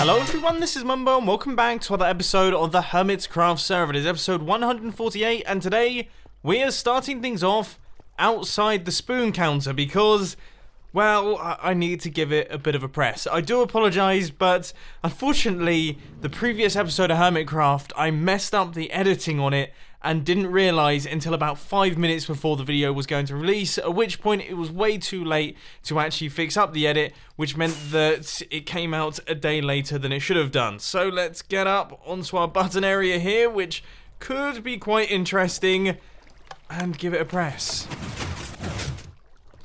Hello everyone, this is Mumbo and welcome back to another episode of the Hermitcraft server. It is episode 148 and today we are starting things off outside the spoon counter because, well, I need to give it a bit of a press. I do apologise, but unfortunately the previous episode of Hermitcraft, I messed up the editing on it and didn't realise until about 5 minutes before the video was going to release, at which point it was way too late to actually fix up the edit, which meant that it came out a day later than it should have done. So let's get up onto our button area here, which could be quite interesting, and give it a press.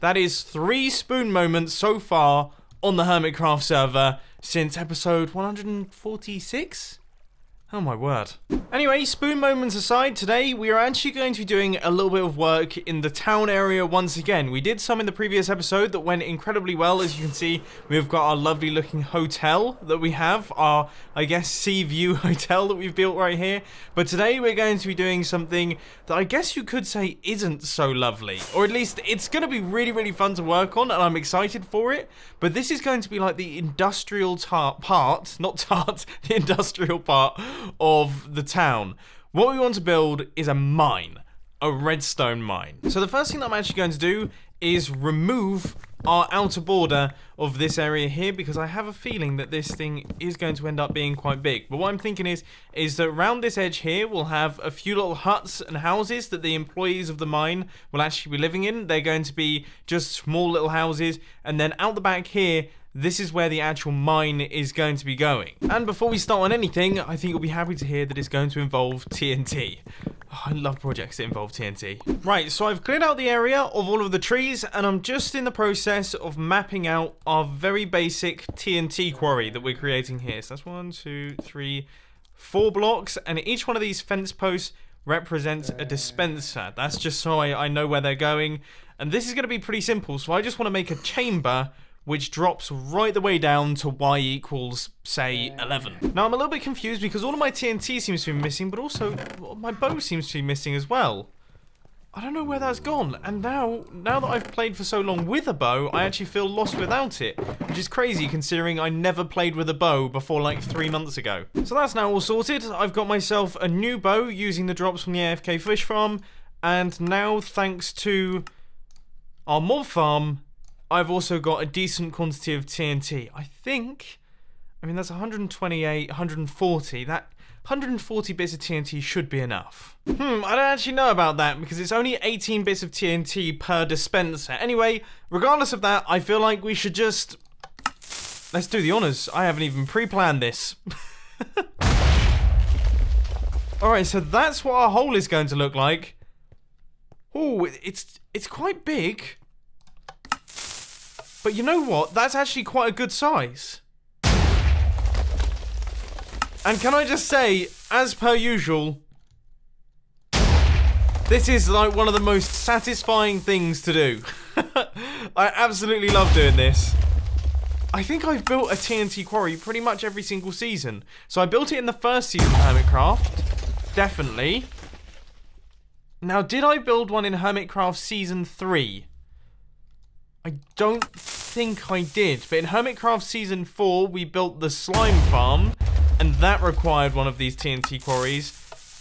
That is 3 spoon moments so far on the Hermitcraft server since episode 146? Oh my word. Anyway, spoon moments aside, today we are actually going to be doing a little bit of work in the town area once again. We did some in the previous episode that went incredibly well. As you can see, we've got our lovely looking hotel that we have, our, I guess, sea view hotel that we've built right here. But today we're going to be doing something that I guess you could say isn't so lovely. Or at least it's going to be really, really fun to work on and I'm excited for it. But this is going to be like the industrial the industrial part of the town. What we want to build is a mine, a redstone mine. So the first thing that I'm actually going to do is remove our outer border of this area here because I have a feeling that this thing is going to end up being quite big. But what I'm thinking is that around this edge here we'll have a few little huts and houses that the employees of the mine will actually be living in. They're going to be just small little houses, and then out the back here, this is where the actual mine is going to be going. And before we start on anything, I think you'll be happy to hear that it's going to involve TNT. Oh, I love projects that involve TNT. Right, so I've cleared out the area of all of the trees, and I'm just in the process of mapping out our very basic TNT quarry that we're creating here. So that's 1, 2, 3, 4 blocks, and each one of these fence posts represents a dispenser. That's just so I know where they're going. And this is going to be pretty simple, so I just want to make a chamber which drops right the way down to y equals, say, 11. Now, I'm a little bit confused because all of my TNT seems to be missing, but also my bow seems to be missing as well. I don't know where that's gone, and now that I've played for so long with a bow, I actually feel lost without it, which is crazy considering I never played with a bow before like 3 months ago. So that's now all sorted. I've got myself a new bow using the drops from the AFK fish farm, and now thanks to our mob farm, I've also got a decent quantity of TNT. I mean, that's 128, 140. That 140 bits of TNT should be enough. I don't actually know about that because it's only 18 bits of TNT per dispenser. Anyway, regardless of that, I feel like we should just... let's do the honors. I haven't even pre-planned this. Alright, so that's what our hole is going to look like. Oh, it's quite big. But you know what? That's actually quite a good size. And can I just say, as per usual, this is like one of the most satisfying things to do. I absolutely love doing this. I think I've built a TNT quarry pretty much every single season. So I built it in the first season of Hermitcraft. Definitely. Now, did I build one in Hermitcraft Season 3? I don't think I did, but in Hermitcraft Season 4, we built the slime farm, and that required one of these TNT quarries.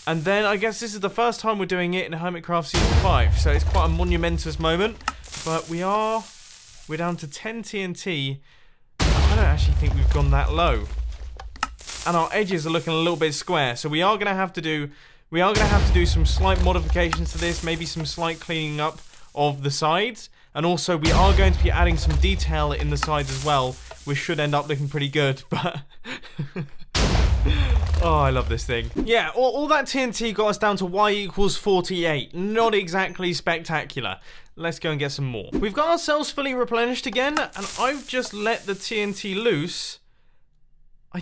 And then I guess this is the first time we're doing it in Hermitcraft Season 5, so it's quite a monumentous moment. But we're down to 10 TNT. I don't actually think we've gone that low. And our edges are looking a little bit square, so we are going to have to do some slight modifications to this, maybe some slight cleaning up of the sides. And also, we are going to be adding some detail in the sides as well, which should end up looking pretty good, but... oh, I love this thing. Yeah, all that TNT got us down to y equals 48. Not exactly spectacular. Let's go and get some more. We've got ourselves fully replenished again, and I've just let the TNT loose. I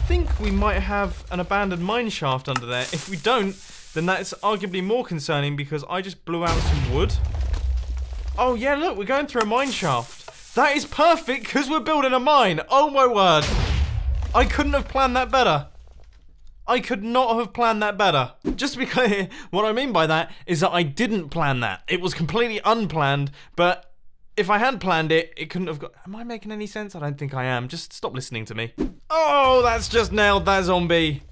think we might have an abandoned mine shaft under there. If we don't, then that's arguably more concerning because I just blew out some wood. Oh yeah, look, we're going through a mine shaft. That is perfect because we're building a mine. Oh my word. I couldn't have planned that better. I could not have planned that better. Just to be clear, what I mean by that is that I didn't plan that. It was completely unplanned, but if I had planned it, it couldn't have got... Am I making any sense? I don't think I am. Just stop listening to me. Oh, that's just nailed that zombie.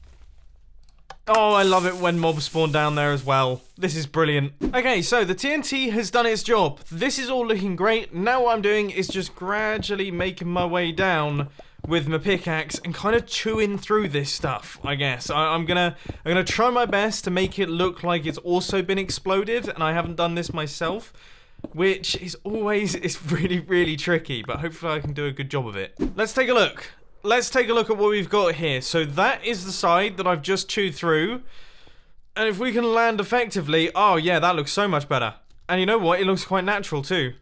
Oh, I love it when mobs spawn down there as well. This is brilliant. Okay, so the TNT has done its job. This is all looking great. Now what I'm doing is just gradually making my way down with my pickaxe and kind of chewing through this stuff, I guess. I'm gonna try my best to make it look like it's also been exploded, and I haven't done this myself, which is always, it's really, really tricky, but hopefully I can do a good job of it. Let's take a look. Let's take a look at what we've got here. So that is the side that I've just chewed through. And if we can land effectively... Oh, yeah, that looks so much better. And you know what? It looks quite natural, too.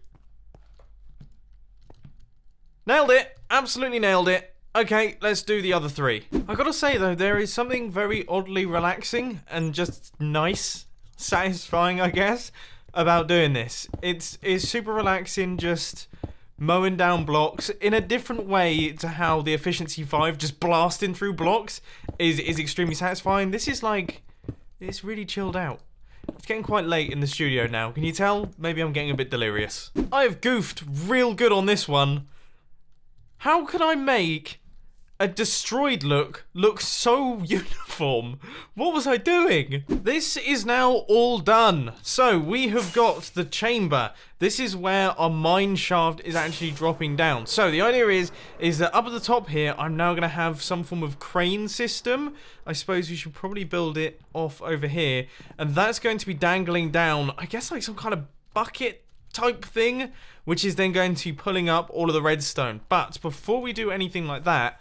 Nailed it. Absolutely nailed it. Okay, let's do the other three. I gotta say, though, there is something very oddly relaxing and just nice, satisfying, I guess, about doing this. It's super relaxing, just... mowing down blocks in a different way to how the efficiency 5 just blasting through blocks is extremely satisfying. This is like, it's really chilled out. It's getting quite late in the studio now. Can you tell? Maybe I'm getting a bit delirious. I have goofed real good on this one. How can I make a destroyed look so uniform? What was I doing? This is now all done. So we have got the chamber. This is where our mine shaft is actually dropping down. So the idea is that up at the top here, I'm now going to have some form of crane system. I suppose we should probably build it off over here. And that's going to be dangling down, I guess like some kind of bucket type thing, which is then going to be pulling up all of the redstone. But before we do anything like that,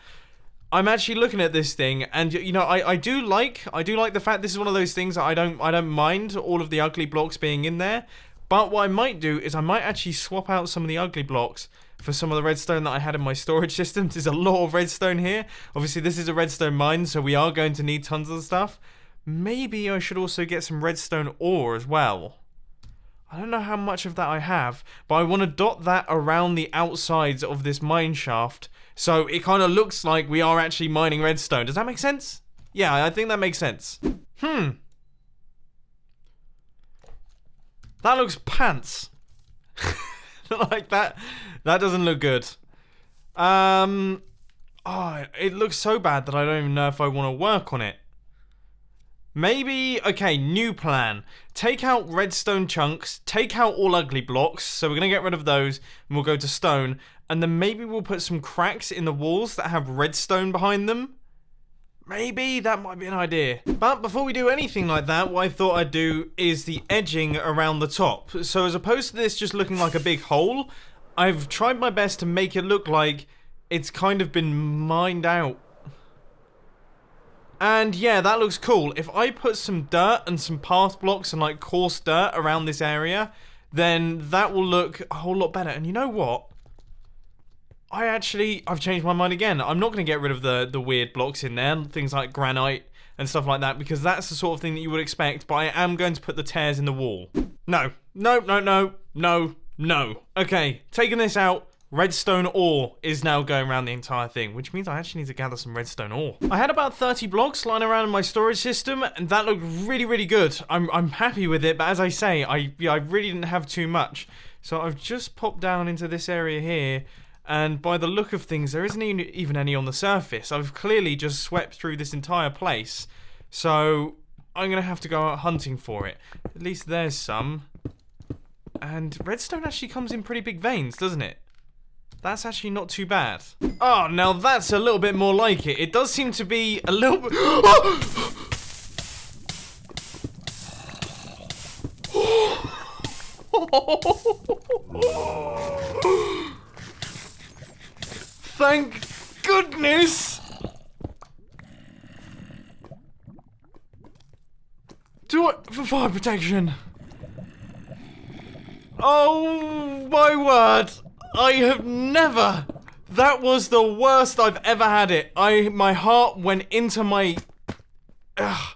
I'm actually looking at this thing, and you know, I do like the fact this is one of those things that I don't mind all of the ugly blocks being in there. But what I might do is I might actually swap out some of the ugly blocks for some of the redstone that I had in my storage system. There's a lot of redstone here. Obviously, this is a redstone mine, so we are going to need tons of stuff. Maybe I should also get some redstone ore as well. I don't know how much of that I have, but I want to dot that around the outsides of this mine shaft, so it kind of looks like we are actually mining redstone. Does that make sense? Yeah, I think that makes sense. That looks pants. Like that doesn't look good. Oh, it looks so bad that I don't even know if I want to work on it. Maybe, okay, new plan. Take out redstone chunks, take out all ugly blocks, so we're going to get rid of those, and we'll go to stone, and then maybe we'll put some cracks in the walls that have redstone behind them. Maybe that might be an idea. But before we do anything like that, what I thought I'd do is the edging around the top. So as opposed to this just looking like a big hole, I've tried my best to make it look like it's kind of been mined out. And yeah, that looks cool. If I put some dirt and some path blocks and like coarse dirt around this area, then that will look a whole lot better. And you know what? I've changed my mind again. I'm not going to get rid of the weird blocks in there, things like granite and stuff like that, because that's the sort of thing that you would expect, but I am going to put the tears in the wall. No. Okay, taking this out. Redstone ore is now going around the entire thing, which means I actually need to gather some redstone ore. I had about 30 blocks lying around in my storage system, and that looked really, really good. I'm happy with it, but as I say, I really didn't have too much. So I've just popped down into this area here, and by the look of things, there isn't even any on the surface. I've clearly just swept through this entire place, so I'm going to have to go out hunting for it. At least there's some. And redstone actually comes in pretty big veins, doesn't it? That's actually not too bad. Oh, now that's a little bit more like it. It does seem to be a little bit... Thank goodness! Do it for fire protection. Oh my word! I have never... That was the worst I've ever had it. My heart went into my... Ugh.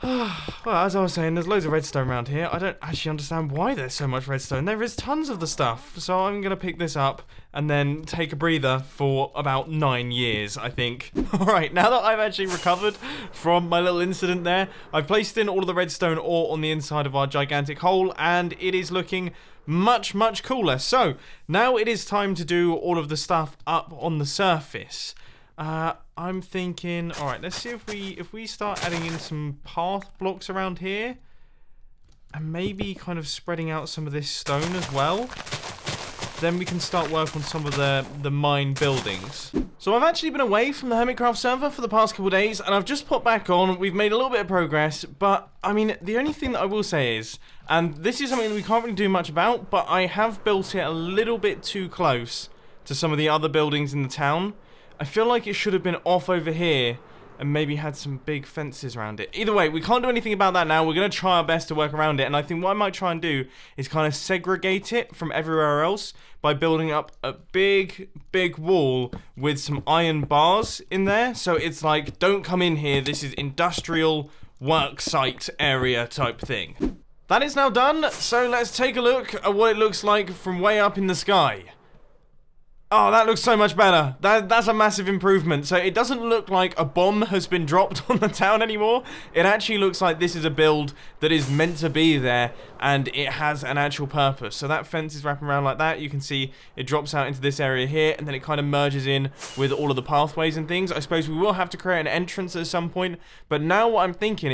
Well, as I was saying, there's loads of redstone around here. I don't actually understand why there's so much redstone. There is tons of the stuff. So I'm going to pick this up and then take a breather for about 9 years, I think. Alright, now that I've actually recovered from my little incident there, I've placed in all of the redstone ore on the inside of our gigantic hole, and it is looking much, much cooler. So, now it is time to do all of the stuff up on the surface. I'm thinking, alright, let's see if we start adding in some path blocks around here, and maybe kind of spreading out some of this stone as well. Then we can start work on some of the mine buildings. So I've actually been away from the Hermitcraft server for the past couple of days, and I've just popped back on. We've made a little bit of progress, but I mean, the only thing that I will say is, and this is something that we can't really do much about, but I have built it a little bit too close to some of the other buildings in the town. I feel like it should have been off over here and maybe had some big fences around it. Either way, we can't do anything about that now. We're going to try our best to work around it, and I think what I might try and do is kind of segregate it from everywhere else by building up a big, big wall with some iron bars in there. So it's like, don't come in here, this is industrial work site area type thing. That is now done, so let's take a look at what it looks like from way up in the sky. Oh, that looks so much better. That's a massive improvement. So it doesn't look like a bomb has been dropped on the town anymore. It actually looks like this is a build that is meant to be there, and it has an actual purpose. So that fence is wrapping around like that. You can see it drops out into this area here, and then it kind of merges in with all of the pathways and things. I suppose we will have to create an entrance at some point, but now what I'm thinking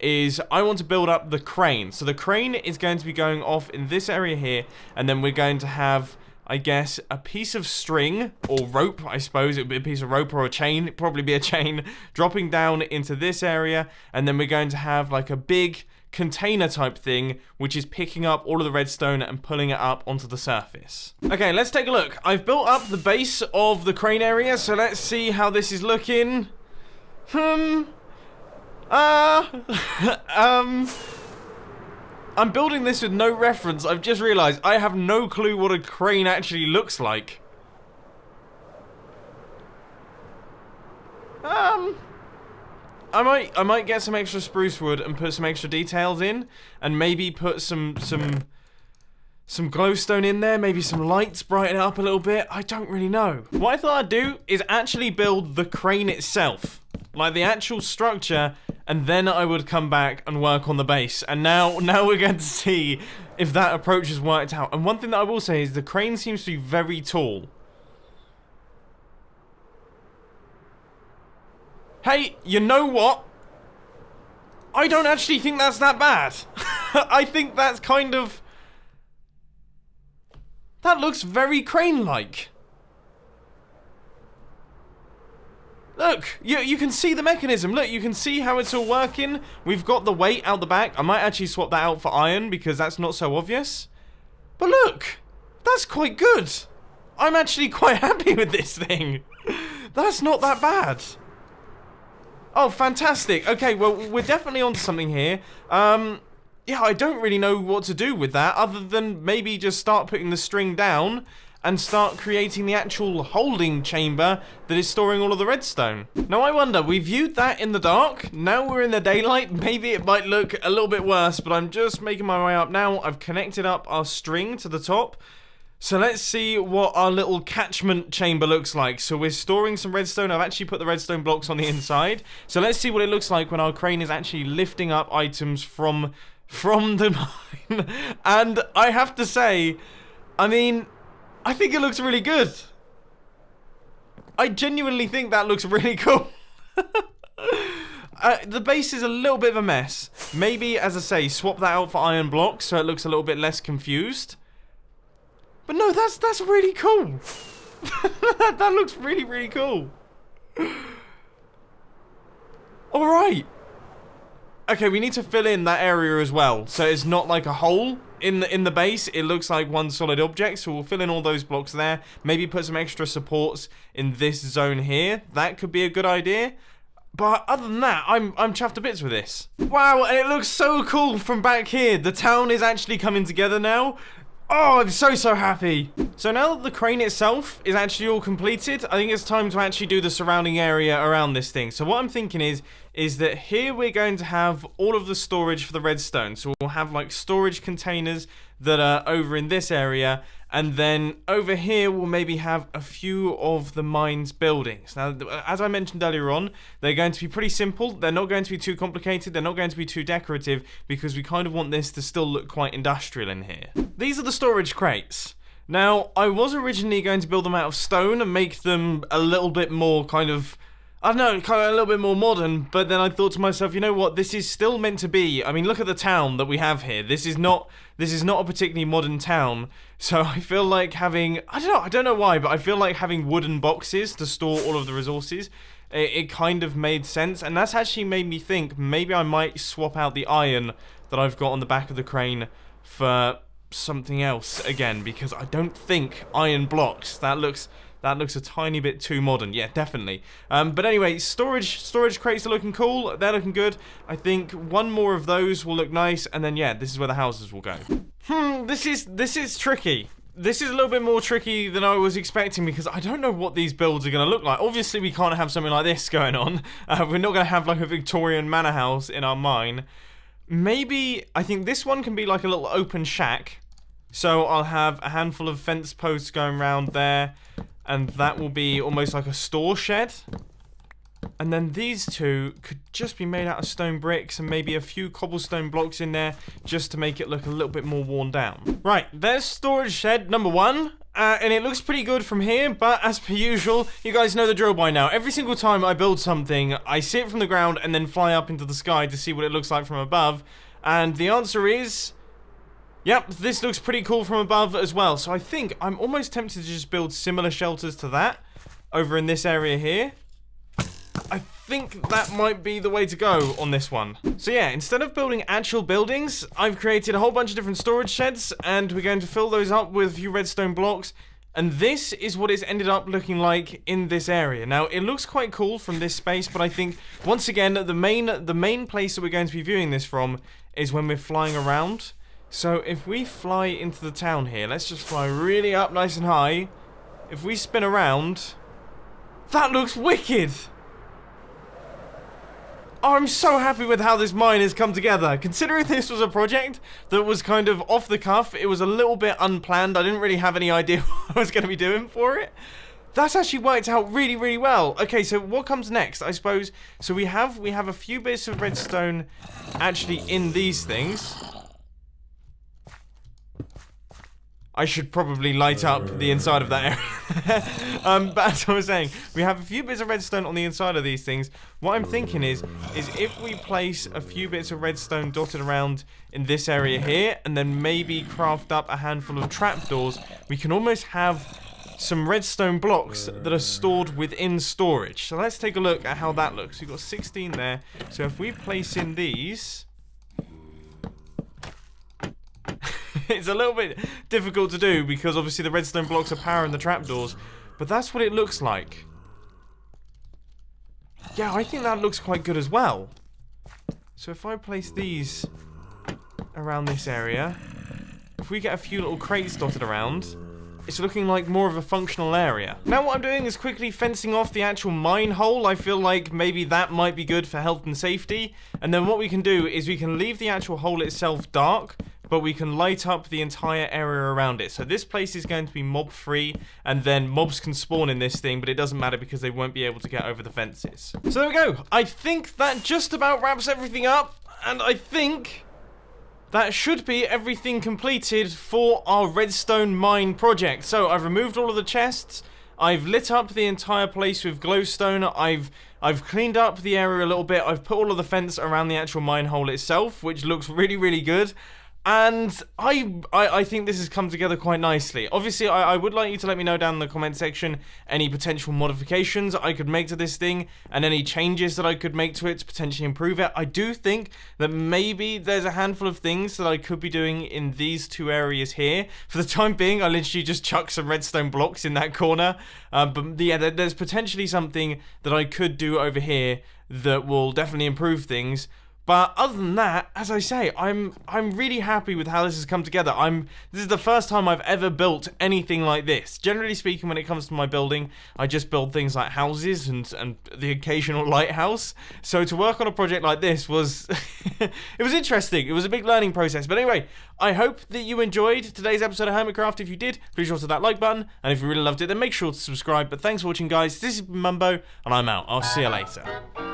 is I want to build up the crane. So the crane is going to be going off in this area here, and then we're going to have, I guess, a piece of string, or rope, I suppose. It would be a piece of rope or a chain. It'd probably be a chain, dropping down into this area, and then we're going to have like a big container type thing, which is picking up all of the redstone and pulling it up onto the surface. Okay, let's take a look. I've built up the base of the crane area, so let's see how this is looking. I'm building this with no reference. I've just realized I have no clue what a crane actually looks like. I might get some extra spruce wood and put some extra details in, and maybe put some glowstone in there, maybe some lights, brighten it up a little bit. I don't really know. What I thought I'd do is actually build the crane itself, like the actual structure, and then I would come back and work on the base. And now we're going to see if that approach has worked out. And one thing that I will say is the crane seems to be very tall. Hey, you know what? I don't actually think that's that bad. I think that's kind of... that looks very crane-like. Look, you can see the mechanism. Look, you can see how it's all working. We've got the weight out the back. I might actually swap that out for iron because that's not so obvious. But look, that's quite good. I'm actually quite happy with this thing. That's not that bad. Oh, fantastic. Okay, well, we're definitely onto something here. Yeah, I don't really know what to do with that other than maybe just start putting the string down and start creating the actual holding chamber that is storing all of the redstone. Now I wonder, we viewed that in the dark, now we're in the daylight, maybe it might look a little bit worse, but I'm just making my way up now. I've connected up our string to the top. So let's see what our little catchment chamber looks like. So we're storing some redstone. I've actually put the redstone blocks on the inside. So let's see what it looks like when our crane is actually lifting up items from the mine. And I have to say, I mean, I think it looks really good. I genuinely think that looks really cool. The base is a little bit of a mess. Maybe, as I say, swap that out for iron blocks so it looks a little bit less confused. But no, that's really cool. That looks really, really cool. Alright. Okay, we need to fill in that area as well. So it's not like a hole in the base. It looks like one solid object. So we'll fill in all those blocks there. Maybe put some extra supports in this zone here. That could be a good idea. But other than that, I'm chuffed to bits with this. Wow, and it looks so cool from back here. The town is actually coming together now. Oh, I'm so happy. So now that the crane itself is actually all completed, I think it's time to actually do the surrounding area around this thing. So what I'm thinking is that here we're going to have all of the storage for the redstone. So we'll have like storage containers that are over in this area, and then over here we'll maybe have a few of the mine's buildings. Now, as I mentioned earlier on, they're going to be pretty simple. They're not going to be too complicated. They're not going to be too decorative, because we kind of want this to still look quite industrial in here. These are the storage crates. Now, I was originally going to build them out of stone and make them a little bit more kind of, I don't know, kind of a little bit more modern, but then I thought to myself, you know what, this is still meant to be, I mean, look at the town that we have here. This is not a particularly modern town, so I feel like having, I don't know why, but I feel like having wooden boxes to store all of the resources, it kind of made sense, and that's actually made me think maybe I might swap out the iron that I've got on the back of the crane for something else again, because I don't think iron blocks, that looks a tiny bit too modern. Yeah, definitely. But anyway, storage crates are looking cool. They're looking good. I think one more of those will look nice, and then yeah, this is where the houses will go. This is tricky. This is a little bit more tricky than I was expecting, because I don't know what these builds are going to look like. Obviously, we can't have something like this going on. We're not going to have like a Victorian manor house in our mine. Maybe, I think this one can be like a little open shack. So I'll have a handful of fence posts going around there, and that will be almost like a store shed. And then these two could just be made out of stone bricks and maybe a few cobblestone blocks in there just to make it look a little bit more worn down. Right, there's storage shed number one. And it looks pretty good from here, but as per usual, you guys know the drill by now. Every single time I build something, I see it from the ground and then fly up into the sky to see what it looks like from above. And the answer is, yep, this looks pretty cool from above as well. So I think I'm almost tempted to just build similar shelters to that over in this area here. I think that might be the way to go on this one. So yeah, instead of building actual buildings, I've created a whole bunch of different storage sheds, and we're going to fill those up with a few redstone blocks. And this is what it's ended up looking like in this area. Now, it looks quite cool from this space, but I think, once again, the main place that we're going to be viewing this from is when we're flying around. So if we fly into the town here, let's just fly really up nice and high. If we spin around, that looks wicked! Oh, I'm so happy with how this mine has come together. Considering this was a project that was kind of off the cuff, it was a little bit unplanned. I didn't really have any idea what I was going to be doing for it. That's actually worked out really, really well. Okay, so what comes next, I suppose? So we have a few bits of redstone actually in these things. I should probably light up the inside of that area. But as I was saying, we have a few bits of redstone on the inside of these things. What I'm thinking is if we place a few bits of redstone dotted around in this area here, and then maybe craft up a handful of trapdoors, we can almost have some redstone blocks that are stored within storage. So let's take a look at how that looks. We've got 16 there. So if we place in these... It's a little bit difficult to do because obviously the redstone blocks are powering the trapdoors, but that's what it looks like. Yeah, I think that looks quite good as well. So if I place these around this area, if we get a few little crates dotted around, it's looking like more of a functional area. Now what I'm doing is quickly fencing off the actual mine hole. I feel like maybe that might be good for health and safety. And then what we can do is we can leave the actual hole itself dark, but we can light up the entire area around it. So this place is going to be mob free, and then mobs can spawn in this thing, but it doesn't matter because they won't be able to get over the fences. So there we go. I think that just about wraps everything up, and I think that should be everything completed for our redstone mine project. So I've removed all of the chests, I've lit up the entire place with glowstone, I've cleaned up the area a little bit, I've put all of the fence around the actual mine hole itself, which looks really, really good. And I think this has come together quite nicely. Obviously, I would like you to let me know down in the comment section any potential modifications I could make to this thing and any changes that I could make to it to potentially improve it. I do think that maybe there's a handful of things that I could be doing in these two areas here. For the time being, I literally just chuck some redstone blocks in that corner. But yeah, there's potentially something that I could do over here that will definitely improve things. But other than that, as I say, I'm really happy with how this has come together. This is the first time I've ever built anything like this. Generally speaking, when it comes to my building, I just build things like houses and the occasional lighthouse. So to work on a project like this was it was interesting. It was a big learning process. But anyway, I hope that you enjoyed today's episode of Hermitcraft. If you did, please sure to that like button, and if you really loved it, then make sure to subscribe. But thanks for watching, guys. This is Mumbo, and I'm out. I'll see you later.